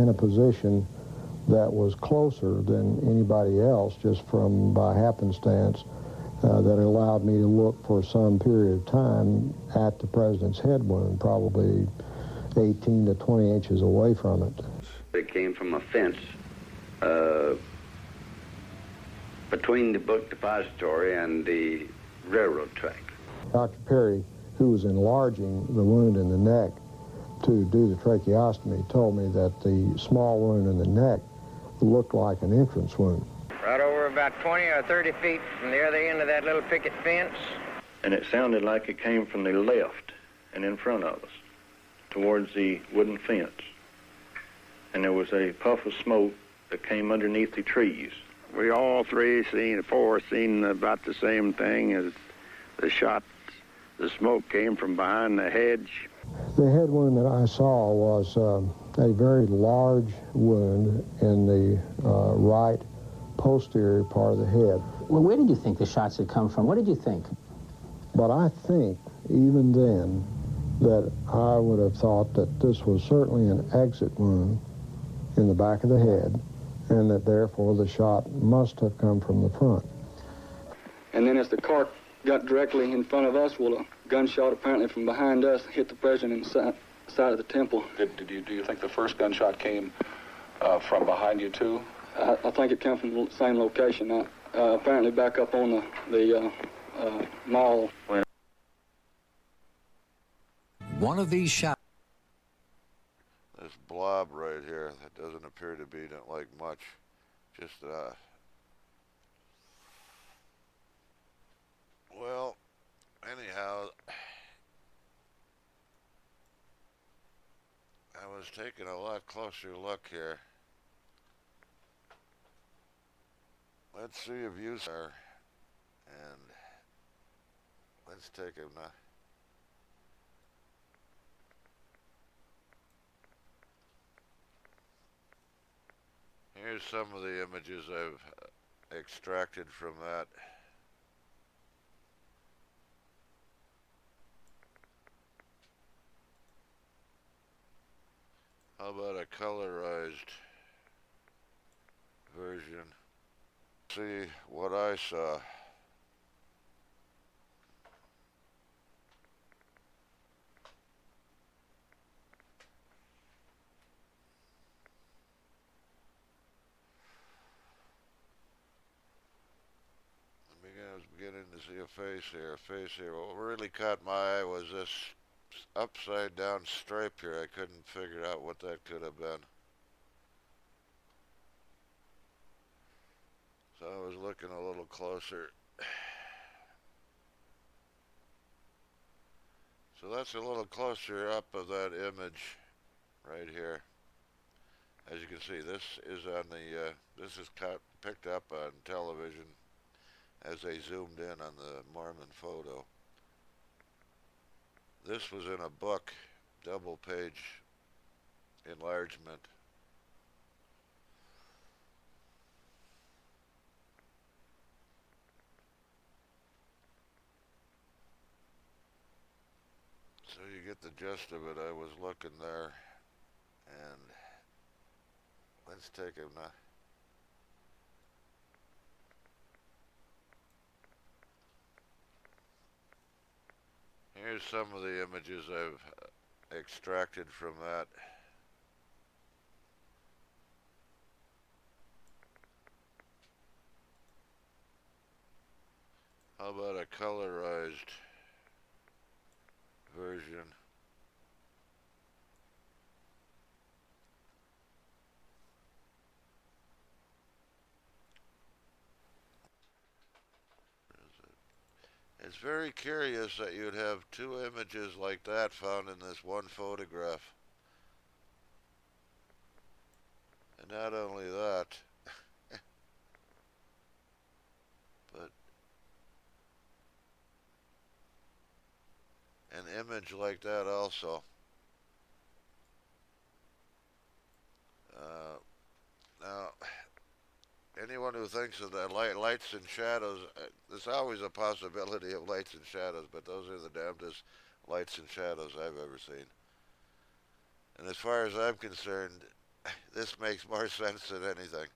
in a position that was closer than anybody else, just from by happenstance, that allowed me to look for some period of time at the president's head wound, probably 18 to 20 inches away from it. It came from a fence between the book depository and the railroad track. Dr. Perry, who was enlarging the wound in the neck to do the tracheostomy, told me that the small wound in the neck looked like an entrance wound. Right over about 20 or 30 feet from the other end of that little picket fence. And it sounded like it came from the left and in front of us, towards the wooden fence. And there was a puff of smoke that came underneath the trees. We all four seen about the same thing as the shot. The smoke came from behind the hedge. The head wound that I saw was a very large wound in the right posterior part of the head. Well, where did you think the shots had come from? What did you think? But I think, even then, that I would have thought that this was certainly an exit wound in the back of the head, and that therefore the shot must have come from the front. And then as the car got directly in front of us, well, a gunshot apparently from behind us hit the president in the side of the temple. Do you think the first gunshot came from behind you too? I think it came from the same location. Apparently back up on the mall. One of these shots. This blob right here that doesn't appear to be like much, just well, anyhow, I was taking a lot closer look here. Let's see if you are, and let's take a here's some of the images I've extracted from that. How about a colorized version? See what I saw. I was beginning to see a face here. What really caught my eye was this upside down stripe here. I couldn't figure out what that could have been. So I was looking a little closer. So that's a little closer up of that image right here. As you can see, this is on the this is picked up on television as they zoomed in on the Mormon photo. This was in a book, double page enlargement. So you get the gist of it. I was looking there, and let's take a here's some of the images I've extracted from that. How about a colorized version? It's very curious that you'd have two images like that found in this one photograph. And not only that, but an image like that also. Now, anyone who thinks of the lights and shadows, there's always a possibility of lights and shadows, but those are the damnedest lights and shadows I've ever seen. And as far as I'm concerned, this makes more sense than anything.